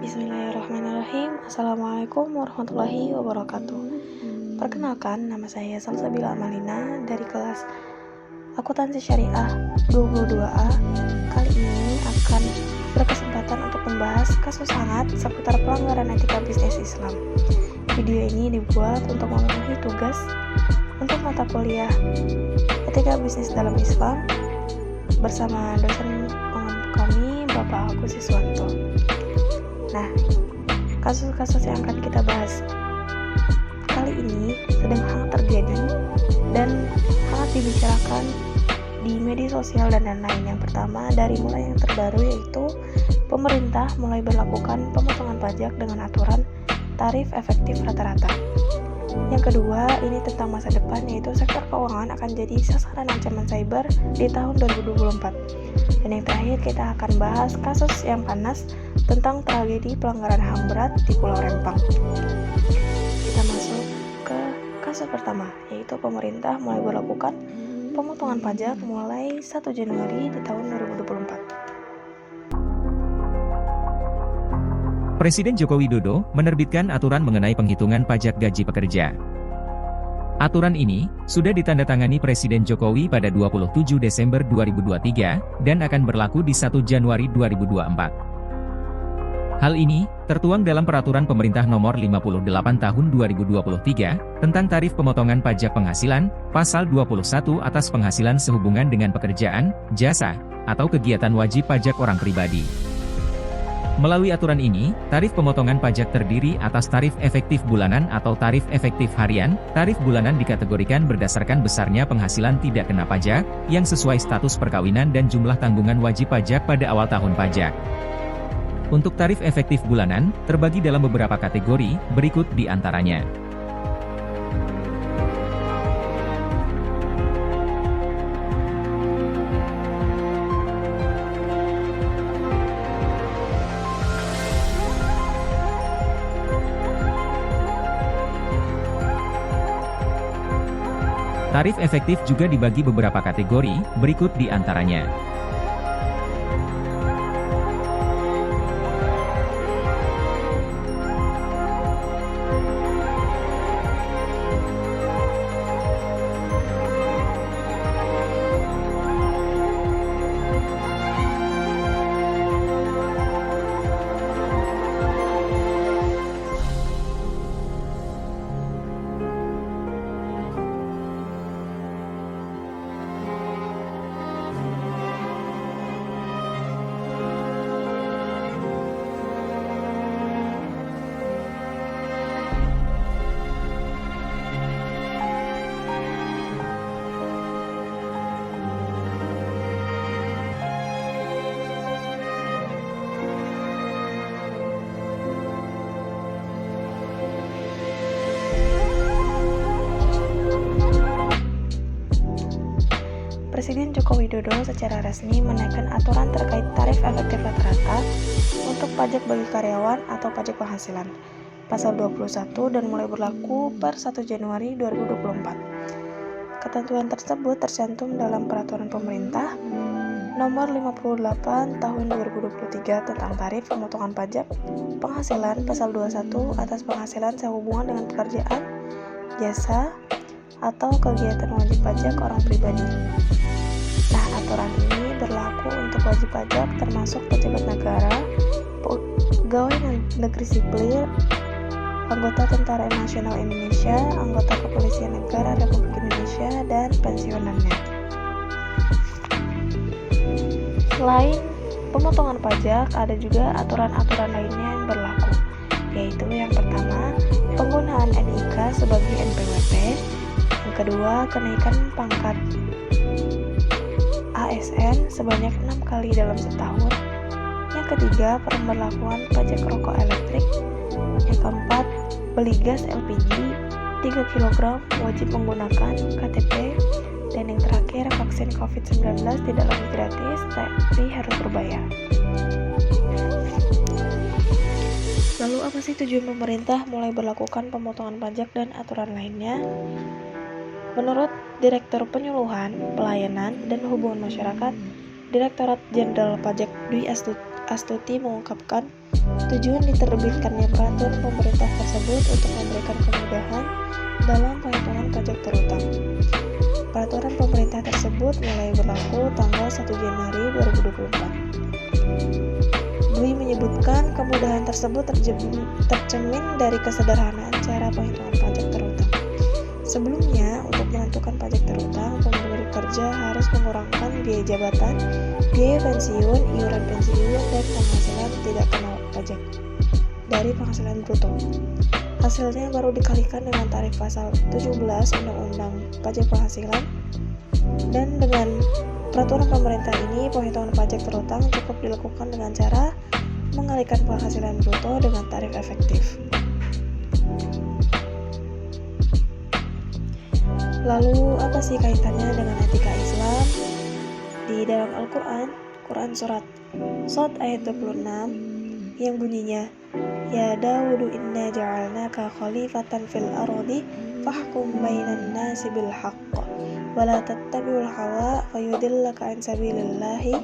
Bismillahirrahmanirrahim. Assalamualaikum warahmatullahi wabarakatuh. Perkenalkan, nama saya Salsabila Amalina dari kelas Akuntansi Syariah 22A. Kali ini akan berkesempatan untuk membahas kasus hangat seputar pelanggaran etika bisnis Islam. Video ini dibuat untuk memenuhi tugas untuk mata kuliah etika bisnis dalam Islam bersama dosen pengampu kami, Bapak Agus Siswanto. Nah, kasus-kasus yang akan kita bahas kali ini sedang hangat terjadi dan hangat dibicarakan di media sosial dan lain-lain. Yang pertama, dari mulai yang terbaru yaitu pemerintah mulai berlakukan pemotongan pajak dengan aturan tarif efektif rata-rata. Yang kedua, ini tentang masa depan, yaitu sektor keuangan akan jadi sasaran ancaman cyber di tahun 2024. Dan yang terakhir, kita akan bahas kasus yang panas tentang tragedi pelanggaran HAM berat di Pulau Rempang. Kita masuk ke kasus pertama, yaitu pemerintah mulai berlakukan pemotongan pajak mulai 1 Januari di tahun 2024. Presiden Joko Widodo menerbitkan aturan mengenai penghitungan pajak gaji pekerja. Aturan ini sudah ditandatangani Presiden Jokowi pada 27 Desember 2023 dan akan berlaku di 1 Januari 2024. Hal ini tertuang dalam Peraturan Pemerintah Nomor 58 Tahun 2023 tentang tarif pemotongan pajak penghasilan, Pasal 21 atas penghasilan sehubungan dengan pekerjaan, jasa, atau kegiatan wajib pajak orang pribadi. Melalui aturan ini, tarif pemotongan pajak terdiri atas tarif efektif bulanan atau tarif efektif harian. Tarif bulanan dikategorikan berdasarkan besarnya penghasilan tidak kena pajak, yang sesuai status perkawinan dan jumlah tanggungan wajib pajak pada awal tahun pajak. Untuk tarif efektif bulanan, terbagi dalam beberapa kategori, berikut di antaranya. Tarif efektif juga dibagi beberapa kategori, berikut di antaranya. Presiden Joko Widodo secara resmi menaikkan aturan terkait tarif efektif rata-rata untuk pajak bagi karyawan atau pajak penghasilan, Pasal 21 dan mulai berlaku per 1 Januari 2024. Ketentuan tersebut tercantum dalam Peraturan Pemerintah Nomor 58 Tahun 2023 tentang tarif pemotongan pajak penghasilan, Pasal 21 atas penghasilan sehubungan dengan pekerjaan, jasa, atau kegiatan wajib pajak orang pribadi. Nah, aturan ini berlaku untuk wajib pajak termasuk pejabat negara, pegawai negeri sipil, anggota Tentara Nasional Indonesia, anggota Kepolisian Negara Republik Indonesia, dan pensiunannya. Selain pemotongan pajak, ada juga aturan-aturan lainnya yang berlaku, yaitu yang pertama, penggunaan NIK sebagai NPWP. Yang kedua, kenaikan pangkat ASN sebanyak 6 kali dalam setahun. Yang ketiga, pemberlakuan pajak rokok elektrik. Yang keempat, beli gas LPG 3 kg wajib menggunakan KTP. Dan yang terakhir, vaksin COVID-19 tidak lagi gratis, tapi harus berbayar. Lalu apa sih tujuan pemerintah mulai berlakukan pemotongan pajak dan aturan lainnya? Menurut Direktur Penyuluhan, Pelayanan, dan Hubungan Masyarakat, Direktorat Jenderal Pajak Dwi Astuti mengungkapkan, tujuan diterbitkannya peraturan pemerintah tersebut untuk memberikan kemudahan dalam penghitungan pajak terutang. Peraturan pemerintah tersebut mulai berlaku tanggal 1 Januari 2024. Dwi menyebutkan kemudahan tersebut tercermin dari kesederhanaan cara penghitungan pajak terutang. Sebelumnya, untuk menentukan pajak terutang, pemberi kerja harus mengurangkan biaya jabatan, biaya pensiun, iuran pensiun, dan penghasilan tidak kena pajak dari penghasilan bruto. Hasilnya baru dikalikan dengan tarif pasal 17 Undang-Undang Pajak Penghasilan, dan dengan peraturan pemerintah ini, penghitungan pajak terutang cukup dilakukan dengan cara mengalihkan penghasilan bruto dengan tarif efektif. Lalu, apa sih kaitannya dengan etika Islam? Di dalam Al-Quran, Quran Surat Shad ayat 26 yang bunyinya, Ya Dawudu inna ja'alnaka khalifatan fil ardi fahkum bainan nasi bil haqq wala tattabi'ul hawa fayudillaka an sabilillahi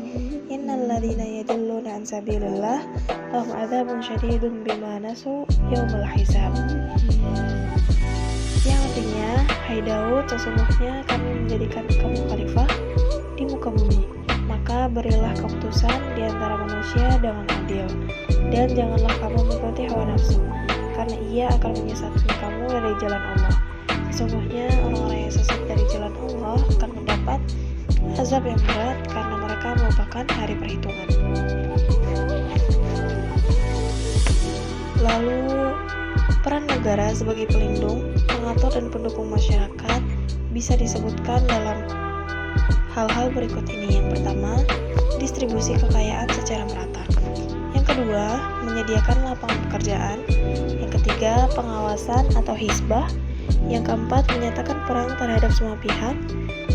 innal ladzina yadilluna an sabilillah lahum adzabun syadidun bima nasu yaumul hisab. Yang artinya, hai Daud, sesungguhnya kami menjadikan kamu khalifah di muka bumi, maka berilah keputusan di antara manusia dengan adil, dan janganlah kamu mengikuti hawa nafsu, karena ia akan menyesatkan kamu dari jalan Allah. Sesungguhnya orang-orang yang sesat dari jalan Allah akan mendapat azab yang berat karena mereka melupakan hari perhitungan. Lalu, peran negara sebagai pelindung, pengatur, dan pendukung masyarakat bisa disebutkan dalam hal-hal berikut ini. Yang pertama, distribusi kekayaan secara merata. Yang kedua, menyediakan lapangan pekerjaan. Yang ketiga, pengawasan atau hisbah. Yang keempat, menyatakan perang terhadap semua pihak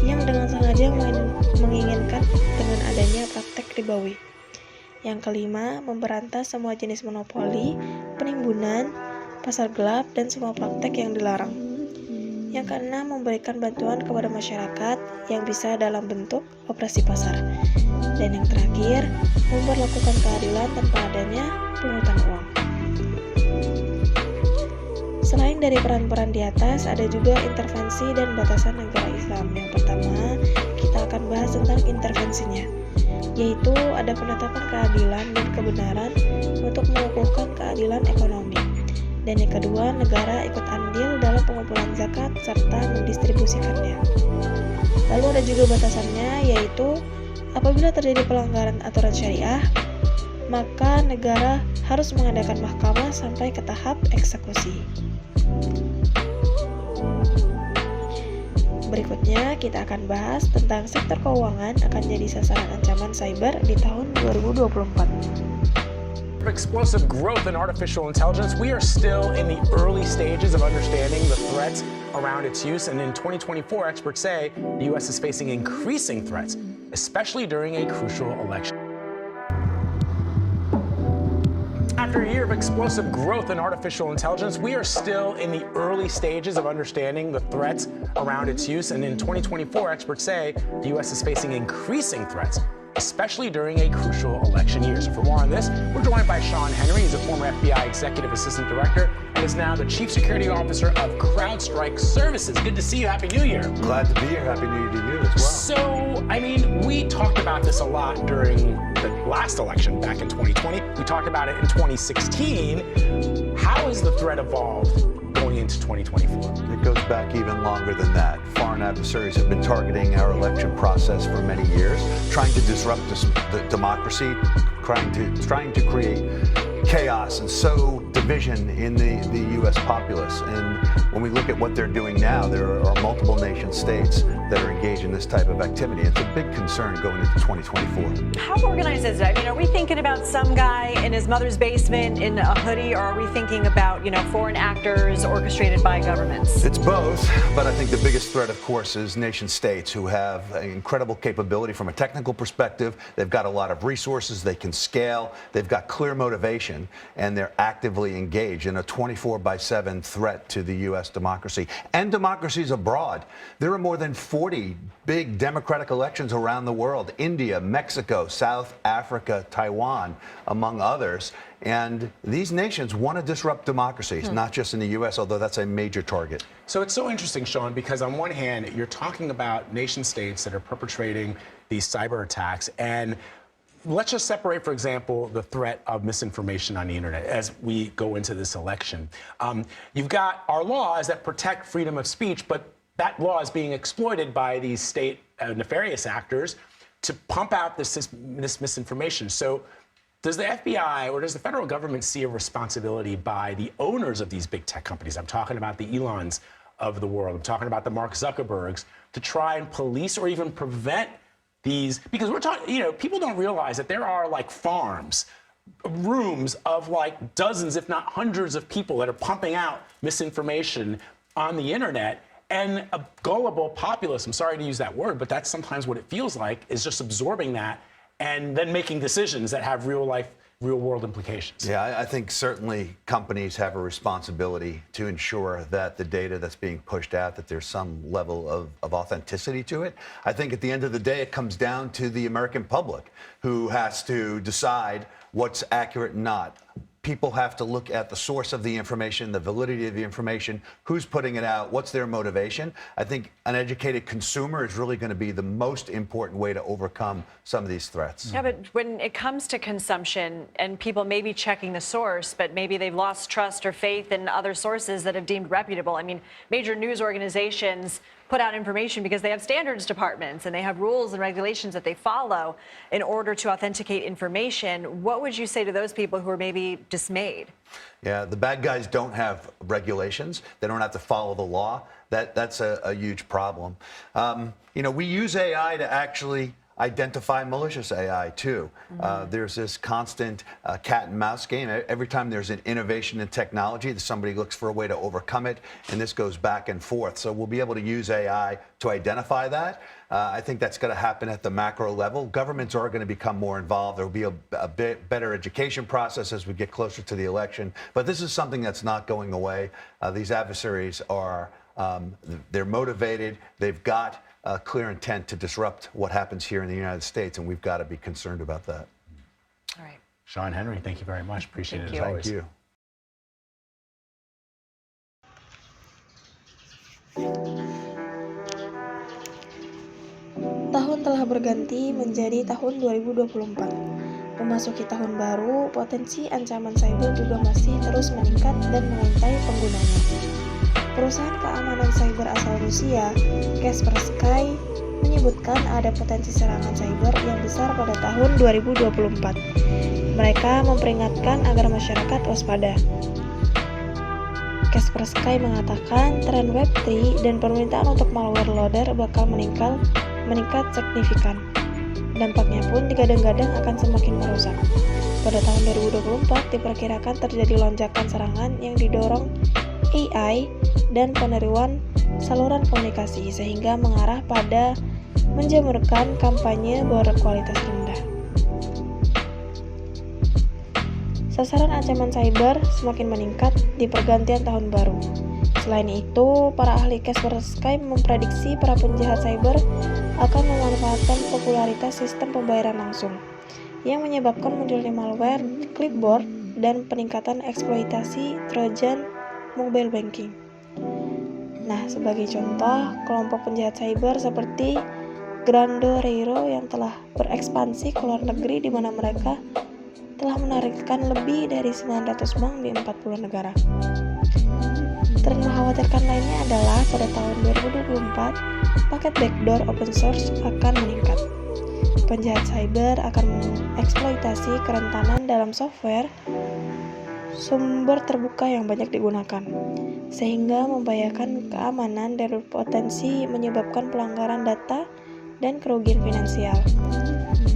yang dengan sengaja menginginkan dengan adanya praktek ribawi. Yang kelima, memberantas semua jenis monopoli, penimbunan, pasar gelap, dan semua praktek yang dilarang. Yang keenam, memberikan bantuan kepada masyarakat yang bisa dalam bentuk operasi pasar. Dan yang terakhir, memperlakukan keadilan tanpa adanya pungutan uang. Selain dari peran-peran di atas, ada juga intervensi dan batasan negara Islam. Yang pertama, kita akan bahas tentang intervensinya, yaitu ada penetapan keadilan dan kebenaran untuk mengukuhkan keadilan ekonomi. Dan yang kedua, negara ikut andil dalam pengumpulan zakat serta mendistribusikannya. Lalu ada juga batasannya, yaitu apabila terjadi pelanggaran aturan syariah, maka negara harus mengadakan mahkamah sampai ke tahap eksekusi. Berikutnya kita akan bahas tentang sektor keuangan akan jadi sasaran ancaman cyber di tahun 2024. Explosive growth in artificial intelligence, we are still in the early stages of understanding the threats around its use, and in 2024, experts say the U.S. is facing increasing threats, especially during a crucial election. After a year of explosive growth in artificial intelligence, we are still in the early stages of understanding the threats around its use, and in 2024, experts say the U.S. is facing increasing threats, especially during a crucial election year. So for more on this, we're joined by Sean Henry. He's a former FBI Executive Assistant Director and is now the Chief Security Officer of CrowdStrike Services. Good to see you. Happy New Year. Glad to be here. Happy New Year to you as well. So, I mean, we talked about this a lot during the last election back in 2020. We talked about it in 2016. How has the threat evolved going into 2024? It goes back even longer than that. Foreign adversaries have been targeting our election process for many years, trying to disrupt the democracy, trying to create chaos and sow division in the U.S. populace. And when we look at what they're doing now, there are multiple nation states that are engaged in this type of activity. It's a big concern going into 2024. How organized is it? I mean, are we thinking about some guy in his mother's basement in a hoodie, or are we thinking about, foreign actors orchestrated by governments? It's both, but I think the biggest threat, of course, is nation states who have incredible capability from a technical perspective. They've got a lot of resources, they can scale, they've got clear motivation, and they're actively actively engaged in a 24/7 threat to the U.S. democracy and democracies abroad. There are more than 40 big democratic elections around the world: India, Mexico, South Africa, Taiwan, among others. And these nations want to disrupt democracies, not just in the U.S., although that's a major target. So it's so interesting, Sean, because on one hand, you're talking about nation states that are perpetrating these cyber attacks. And let's just separate, for example, the threat of misinformation on the internet as we go into this election. You've got our laws that protect freedom of speech, but that law is being exploited by these state nefarious actors to pump out this misinformation. So does the FBI or does the federal government see a responsibility by the owners of these big tech companies? I'm talking about the Elons of the world. I'm talking about the Mark Zuckerbergs, to try and police or even prevent these, because we're talking, people don't realize that there are like farms, rooms of like dozens, if not hundreds of people that are pumping out misinformation on the internet. And a gullible populace, I'm sorry to use that word, but that's sometimes what it feels like, is just absorbing that and then making decisions that have real world implications. Yeah, I think certainly companies have a responsibility to ensure that the data that's being pushed out, that there's some level of authenticity to it. I think at the end of the day, it comes down to the American public, who has to decide what's accurate and not. People have to look at the source of the information, the validity of the information, who's putting it out, what's their motivation. I think an educated consumer is really going to be the most important way to overcome some of these threats. Yeah, but when it comes to consumption and people may be checking the source, but maybe they've lost trust or faith in other sources that have deemed reputable. I mean, major news organizations put out information because they have standards departments and they have rules and regulations that they follow in order to authenticate information. What would you say to those people who are maybe dismayed? Yeah, the bad guys don't have regulations. They don't have to follow the law. That's a huge problem. We use AI to actually identify malicious AI too. There's this constant cat and mouse game. Every time there's an innovation in technology, somebody looks for a way to overcome it, and this goes back and forth. So we'll be able to use AI to identify that. I think that's going to happen at the macro level. Governments are going to become more involved. There will be a bit better education process as we get closer to the election. But this is something that's not going away. These adversaries are, they're motivated. They've got clear intent to disrupt what happens here in the United States, and we've got to be concerned about that. All right. Sean Henry, thank you very much. Appreciate it as Thank always. you. Tahun telah berganti menjadi tahun 2024. Memasuki tahun baru, potensi ancaman cyber juga masih terus meningkat dan mengintai penggunanya. Perusahaan keamanan cyber asal Rusia, Kaspersky, menyebutkan ada potensi serangan cyber yang besar pada tahun 2024. Mereka memperingatkan agar masyarakat waspada. Kaspersky mengatakan tren Web3 dan permintaan untuk malware loader bakal meningkat signifikan. Dampaknya pun digadang-gadang akan semakin merusak. Pada tahun 2024 diperkirakan terjadi lonjakan serangan yang didorong AI dan peniruan saluran komunikasi sehingga mengarah pada menjamurkan kampanye berkualitas rendah. Sasaran ancaman cyber semakin meningkat di pergantian tahun baru. Selain itu, para ahli Kaspersky memprediksi para penjahat cyber akan memanfaatkan popularitas sistem pembayaran langsung yang menyebabkan munculnya malware, clipboard, dan peningkatan eksploitasi Trojan mobile banking. Nah, sebagai contoh, kelompok penjahat cyber seperti Grando Reiro yang telah berekspansi ke luar negeri di mana mereka telah menarikkan lebih dari 900 bank di 40 negara. Tren mengkhawatirkan lainnya adalah pada tahun 2024, paket backdoor open source akan meningkat. Penjahat cyber akan mengeksploitasi kerentanan dalam software sumber terbuka yang banyak digunakan, sehingga membahayakan keamanan dan berpotensi menyebabkan pelanggaran data dan kerugian finansial.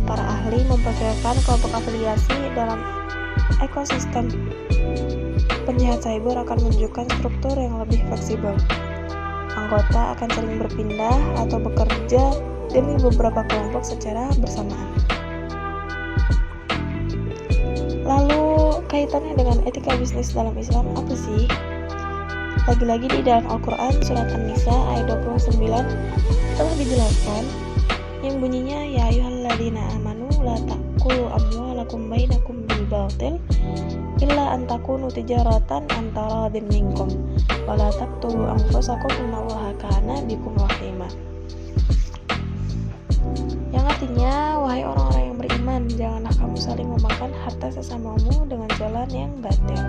Para ahli memperkirakan kelompok afiliasi dalam ekosistem penjahat cyber akan menunjukkan struktur yang lebih fleksibel. Anggota akan sering berpindah atau bekerja demi beberapa kelompok secara bersamaan. Lalu, kaitannya dengan etika bisnis dalam Islam apa sih? Lagi-lagi di dalam Al-Quran surat An-Nisa ayat 29 telah dijelaskan yang bunyinya ya ayyuhalladzina amanu la ta'kulu amwalakum bainakum bil batil illa an takunu tijaratan antara radin minkum wa la taqtulu anfusakum innallaha kana bikum rahima. Yang artinya, wahai orang-orang yang beriman, janganlah kamu saling memakan harta sesamamu dengan jalan yang batil.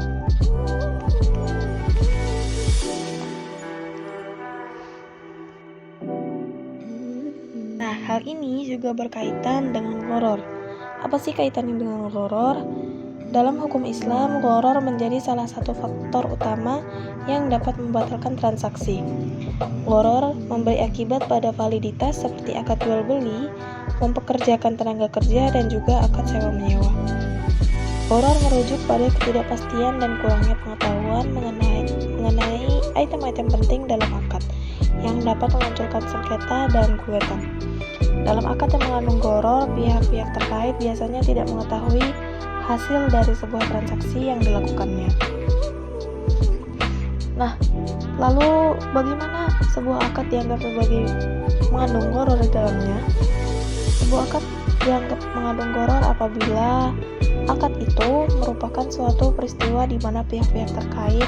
Nah, hal ini juga berkaitan dengan gharar. Apa sih kaitannya dengan gharar? Dalam hukum Islam, gharar menjadi salah satu faktor utama yang dapat membatalkan transaksi. Gharar memberi akibat pada validitas seperti akad jual beli, mempekerjakan tenaga kerja, dan juga akad sewa menyewa. Gharar merujuk pada ketidakpastian dan kurangnya pengetahuan mengenai item-item penting dalam akad yang dapat memunculkan sengketa dan gugatan. Dalam akad yang mengandung gharar, pihak-pihak terkait biasanya tidak mengetahui hasil dari sebuah transaksi yang dilakukannya. Nah, lalu bagaimana sebuah akad dianggap sebagai mengandung gharar di dalamnya? Sebuah akad dianggap mengandung gharar apabila akad itu merupakan suatu peristiwa di mana pihak-pihak terkait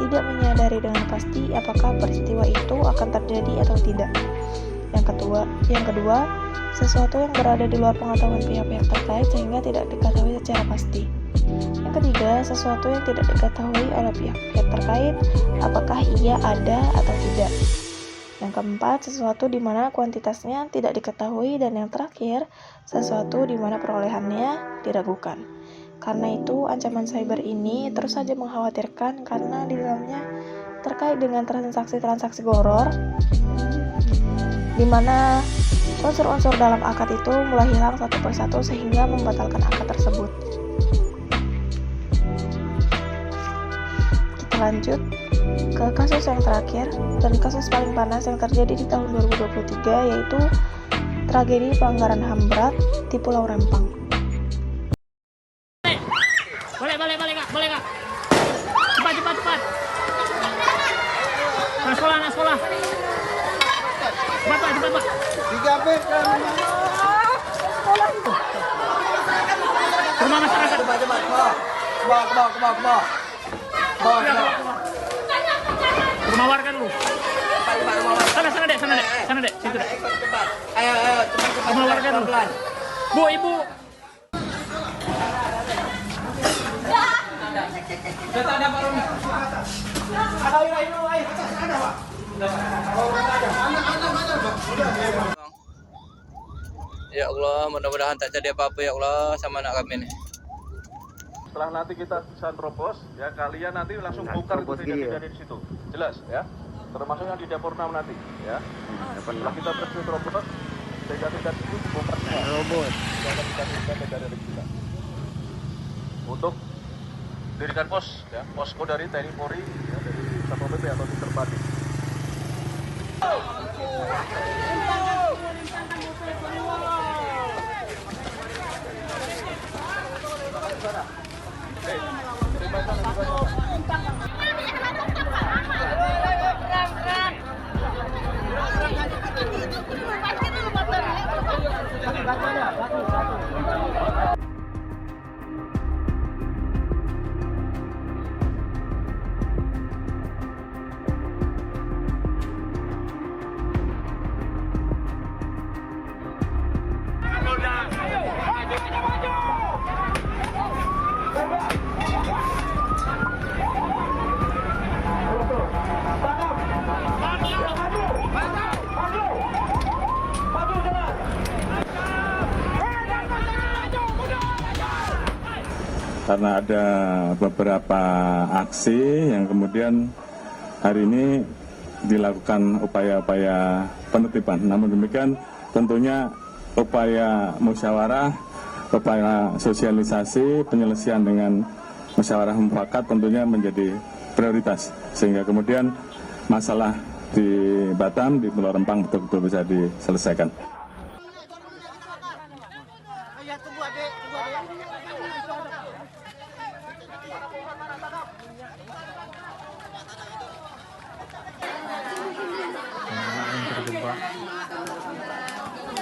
tidak menyadari dengan pasti apakah peristiwa itu akan terjadi atau tidak. Yang kedua, sesuatu yang berada di luar pengetahuan pihak-pihak terkait sehingga tidak diketahui secara pasti. Yang ketiga, sesuatu yang tidak diketahui oleh pihak-pihak terkait apakah ia ada atau tidak. Yang keempat, sesuatu di mana kuantitasnya tidak diketahui, dan yang terakhir, sesuatu di mana perolehannya diragukan. Karena itu, ancaman cyber ini terus saja mengkhawatirkan karena di dalamnya terkait dengan transaksi-transaksi gharar, di mana unsur-unsur dalam akad itu mulai hilang satu persatu sehingga membatalkan akad tersebut. Kita lanjut ke kasus yang terakhir dan kasus paling panas yang terjadi di tahun 2023, yaitu tragedi pelanggaran HAM berat di Pulau Rempang. Boleh kak. Cepat. Nah sekolah. Cepat pak. 3 menit kan. Rumah masyarakat. Cepat. Bawa. Rumah warga dulu. Sana dek. Situ dek. Ayo, cepat. Rumah warga dulu. Bu, ibu. Ya Allah, mudah-mudahan tak jadi apa-apa ya Allah sama anak kami nih. Setelah nanti kita bisa terobos, ya kalian nanti langsung bongkar itu kejadian di situ, jelas ya. Termasuk yang di dapur 6 nanti, ya. Setelah kita berhasil terobos, kejadian itu bongkar semua. Terobos. Kita kejadian kita. Untuk dirikan pos, ya, posko dari TNI Polri, ya, dari Satpol PP atau di Terpadu. Karena ada beberapa aksi yang kemudian hari ini dilakukan upaya-upaya penertiban. Namun demikian tentunya upaya musyawarah, upaya sosialisasi, penyelesaian dengan musyawarah mufakat tentunya menjadi prioritas. Sehingga kemudian masalah di Batam, di Pulau Rempang betul-betul bisa diselesaikan. yang terjebak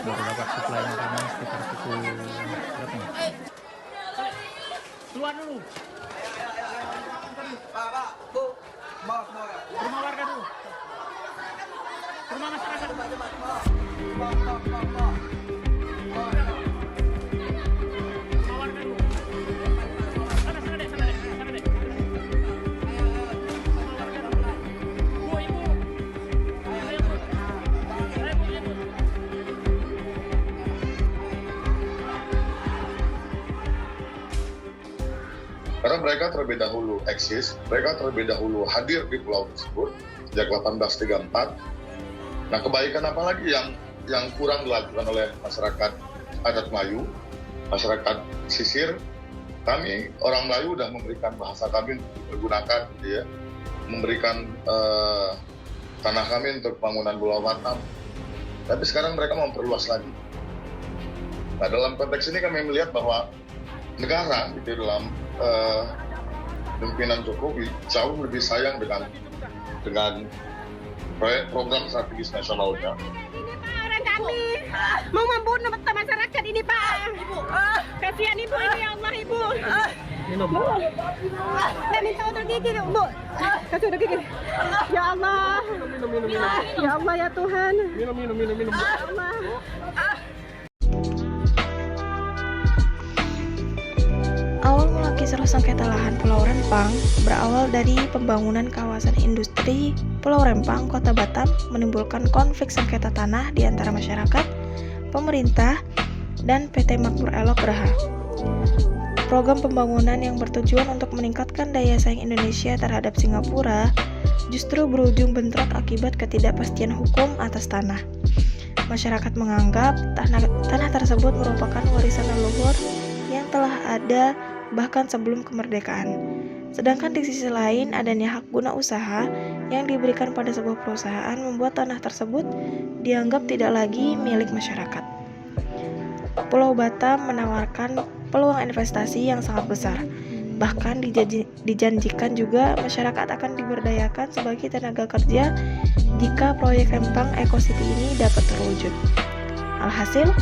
baru dapat suplai makanan sekitar pukul berapa nih? Keluar dulu. Ke rumah warga dulu. Ke rumah masyarakat. Karena mereka terlebih dahulu eksis, mereka terlebih dahulu hadir di pulau tersebut sejak 1834. Nah, kebaikan apa lagi yang kurang dilakukan oleh masyarakat adat Melayu, masyarakat sisir? Kami orang Melayu sudah memberikan bahasa kami untuk digunakan, gitu ya, memberikan tanah kami untuk pembangunan Pulau Batam. Tapi sekarang mereka mau memperluas lagi. Nah, dalam konteks ini kami melihat bahwa negara gitu dalam pimpinan Jokowi jauh lebih sayang dengan program strategis nasionalnya. Orang kami mau membunuh masyarakat ini, Pak. Ibu, kasihan ibu ini, ya Allah, ibu. Minum. Saya minta obat gigi, Bu. Kasih obat gigi. Ya Allah. Minum. Ya Allah, ya Tuhan. Minum. Ya Allah. Awal mula kisruh sengketa lahan Pulau Rempang berawal dari pembangunan kawasan industri Pulau Rempang, Kota Batam, menimbulkan konflik sengketa tanah di antara masyarakat, pemerintah, dan PT Makmur Elok Graha. Program pembangunan yang bertujuan untuk meningkatkan daya saing Indonesia terhadap Singapura justru berujung bentrok akibat ketidakpastian hukum atas tanah. Masyarakat menganggap tanah tersebut merupakan warisan leluhur yang telah ada bahkan sebelum kemerdekaan. Sedangkan di sisi lain, adanya hak guna usaha yang diberikan pada sebuah perusahaan membuat tanah tersebut dianggap tidak lagi milik masyarakat. Pulau Batam menawarkan peluang investasi yang sangat besar. Bahkan dijanjikan juga masyarakat akan diberdayakan sebagai tenaga kerja jika proyek Rempang Eco City ini dapat terwujud. Alhasil,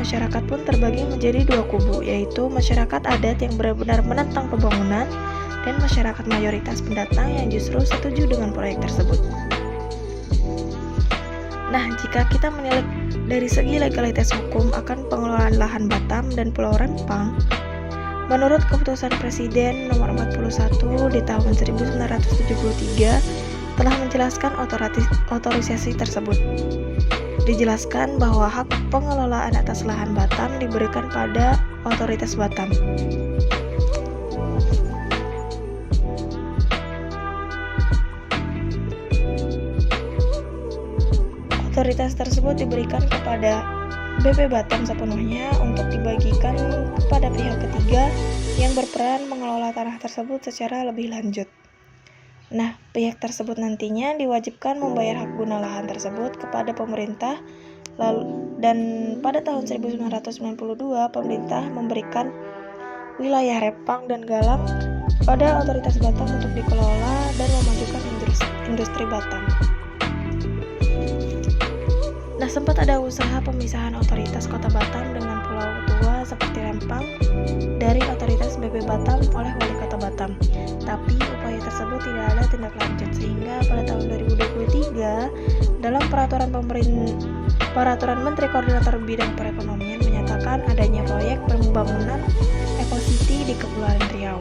masyarakat pun terbagi menjadi dua kubu, yaitu masyarakat adat yang benar-benar menentang pembangunan dan masyarakat mayoritas pendatang yang justru setuju dengan proyek tersebut. Nah, jika kita menilik dari segi legalitas hukum akan pengelolaan lahan Batam dan Pulau Rempang, menurut keputusan Presiden nomor 41 di tahun 1973 telah menjelaskan otorisasi tersebut. Dijelaskan bahwa hak pengelolaan atas lahan Batam diberikan pada otoritas Batam. Otoritas tersebut diberikan kepada BP Batam sepenuhnya untuk dibagikan kepada pihak ketiga yang berperan mengelola tanah tersebut secara lebih lanjut. Nah, pihak tersebut nantinya diwajibkan membayar hak guna lahan tersebut kepada pemerintah. Dan pada tahun 1992, pemerintah memberikan wilayah Rempang dan Galang pada otoritas Batam untuk dikelola dan memajukan industri Batam. Nah, sempat ada usaha pemisahan otoritas Kota Batam dengan Pulau Tua seperti Rempang dari otoritas BP Batam oleh Wali Kota Batam. Tapi upaya tersebut tidak ada tindak lanjut sehingga pada tahun 2023 dalam peraturan Menteri Koordinator Bidang Perekonomian menyatakan adanya proyek pembangunan Eco City di Kepulauan Riau.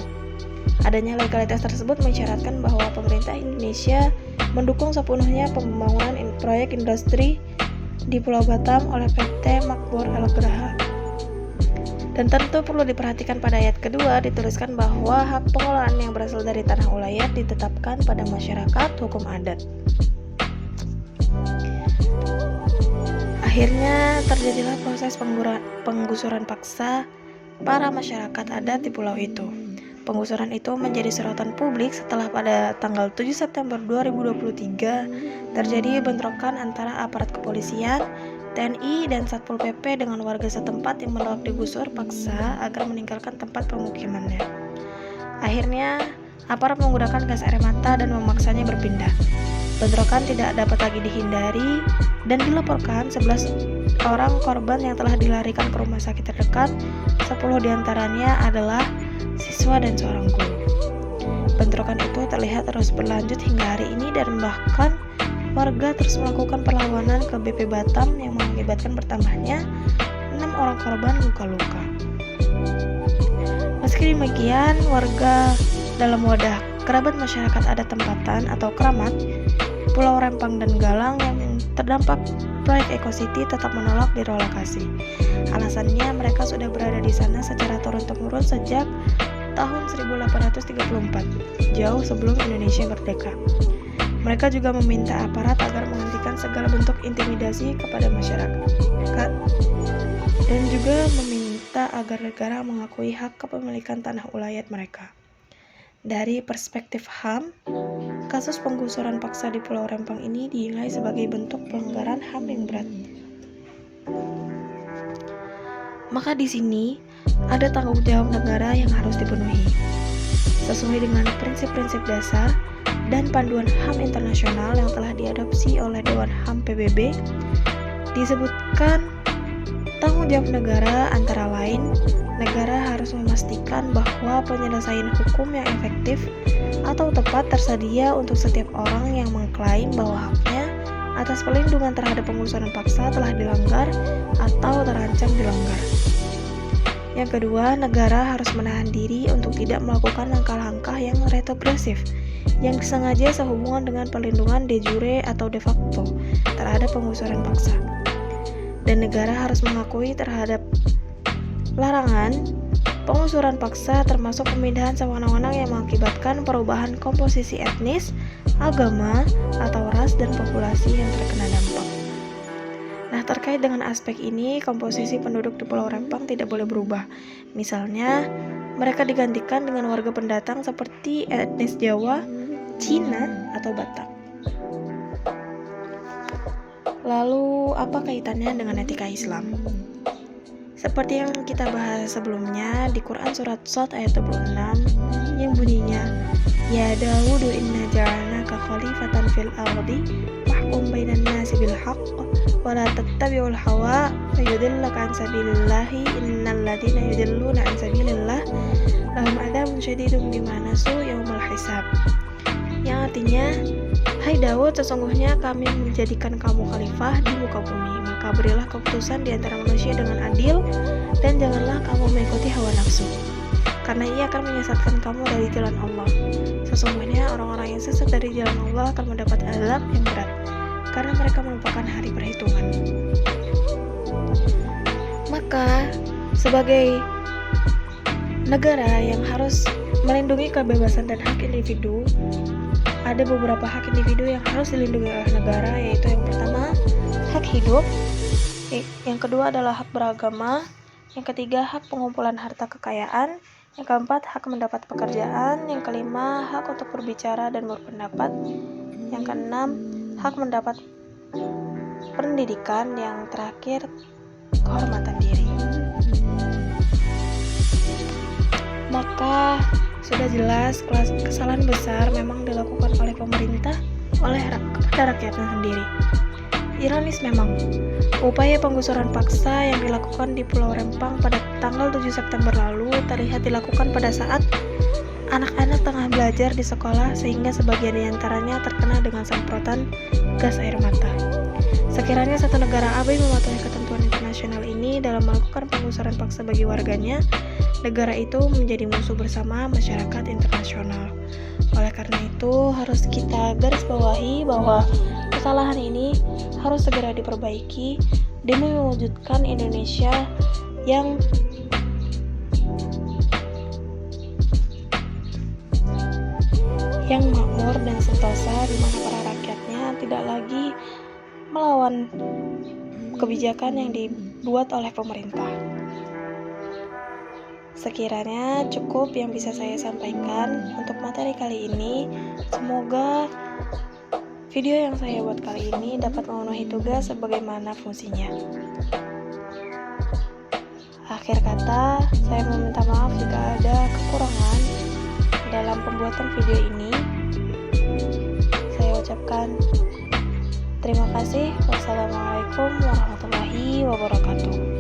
Adanya legalitas tersebut mensyaratkan bahwa pemerintah Indonesia mendukung sepenuhnya pembangunan proyek industri di Pulau Batam oleh PT Makmur Elok Graha. Dan tentu perlu diperhatikan pada ayat kedua dituliskan bahwa hak pengelolaan yang berasal dari tanah ulayat ditetapkan pada masyarakat hukum adat. Akhirnya terjadilah proses penggusuran paksa para masyarakat adat di pulau itu. Penggusuran itu menjadi sorotan publik setelah pada tanggal 7 September 2023 terjadi bentrokan antara aparat kepolisian, TNI, dan Satpol PP dengan warga setempat yang menolak digusur paksa agar meninggalkan tempat pemukimannya. Akhirnya, Aparat menggunakan gas air mata dan memaksanya berpindah. Bentrokan tidak dapat lagi dihindari dan dilaporkan 11 orang korban yang telah dilarikan ke rumah sakit terdekat. 10 diantaranya adalah siswa dan seorang guru. Bentrokan itu terlihat terus berlanjut hingga hari ini dan bahkan warga terus melakukan perlawanan ke BP Batam yang mengakibatkan bertambahnya 6 orang korban luka-luka. Meski demikian, warga dalam wadah kerabat masyarakat adat tempatan atau keramat Pulau Rempang dan Galang yang terdampak proyek Eco City tetap menolak direlokasi. Alasannya mereka sudah berada di sana secara turun-temurun sejak tahun 1834, jauh sebelum Indonesia merdeka. Mereka juga meminta aparat agar menghentikan segala bentuk intimidasi kepada masyarakat dan juga meminta agar negara mengakui hak kepemilikan tanah ulayat mereka. Dari perspektif HAM, kasus penggusuran paksa di Pulau Rempang ini dinilai sebagai bentuk pelanggaran HAM yang berat. Maka di sini ada tanggung jawab negara yang harus dipenuhi. Sesuai dengan prinsip-prinsip dasar dan panduan HAM internasional yang telah diadopsi oleh Dewan HAM PBB, disebutkan tanggung jawab negara antara lain, negara harus memastikan bahwa penyelesaian hukum yang efektif atau tepat tersedia untuk setiap orang yang mengklaim bahwa haknya atas perlindungan terhadap penggusuran paksa telah dilanggar atau terancam dilanggar. Yang kedua, negara harus menahan diri untuk tidak melakukan langkah-langkah yang retrogresif yang sengaja sehubungan dengan perlindungan de jure atau de facto terhadap penggusuran paksa. Dan negara harus mengakui terhadap larangan penggusuran paksa termasuk pemindahan sewenang-wenang yang mengakibatkan perubahan komposisi etnis, agama, atau ras dan populasi yang terkena dampak. Nah, terkait dengan aspek ini, komposisi penduduk di Pulau Rempang tidak boleh berubah. Misalnya, mereka digantikan dengan warga pendatang seperti etnis Jawa, Cina, atau Batak. Lalu, apa kaitannya dengan etika Islam? Seperti yang kita bahas sebelumnya di Quran Surat Shad ayat 26 yang bunyinya, Ya Dawudu inna ja'alnaka khalifatan fil ardi fahkum bainan nasi bil haqq wa la tattabi'ul hawa fayudillaka an sabilillahi innal ladina yudilluna an sabilillah lahum adzabun syadidun bima nasu yaumul hisab. Yang artinya, Hai Daud, sesungguhnya kami menjadikan kamu khalifah di muka bumi, maka berilah keputusan di antara manusia dengan adil, dan janganlah kamu mengikuti hawa nafsu, karena ia akan menyesatkan kamu dari jalan Allah. Sesungguhnya orang-orang yang sesat dari jalan Allah akan mendapat azab yang berat, karena mereka melupakan hari perhitungan. Maka, sebagai negara yang harus melindungi kebebasan dan hak individu, ada beberapa hak individu yang harus dilindungi oleh negara, yaitu yang pertama, hak hidup, yang kedua adalah hak beragama, yang ketiga, hak pengumpulan harta kekayaan, yang keempat, hak mendapat pekerjaan, yang kelima, hak untuk berbicara dan berpendapat, yang keenam, hak mendapat pendidikan, yang terakhir, kehormatan diri. Maka sudah jelas kesalahan besar memang dilakukan oleh pemerintah kepada rakyatnya sendiri. Ironis memang, upaya penggusuran paksa yang dilakukan di Pulau Rempang pada tanggal 7 September lalu terlihat dilakukan pada saat anak-anak tengah belajar di sekolah sehingga sebagian diantaranya terkena dengan semprotan gas air mata. Sekiranya satu negara abai mematuhi ketentuan internasional ini dalam melakukan penggusuran paksa bagi warganya, negara itu menjadi musuh bersama masyarakat internasional. Oleh karena itu, harus kita garis bawahi bahwa kesalahan ini harus segera diperbaiki demi mewujudkan Indonesia yang makmur dan sentosa, di mana para rakyatnya tidak lagi melawan kebijakan yang dibuat oleh pemerintah. Sekiranya cukup yang bisa saya sampaikan untuk materi kali ini. Semoga video yang saya buat kali ini dapat memenuhi tugas sebagaimana fungsinya. Akhir kata, saya meminta maaf jika ada kekurangan dalam pembuatan video ini. Saya ucapkan terima kasih. Wassalamualaikum warahmatullahi wabarakatuh.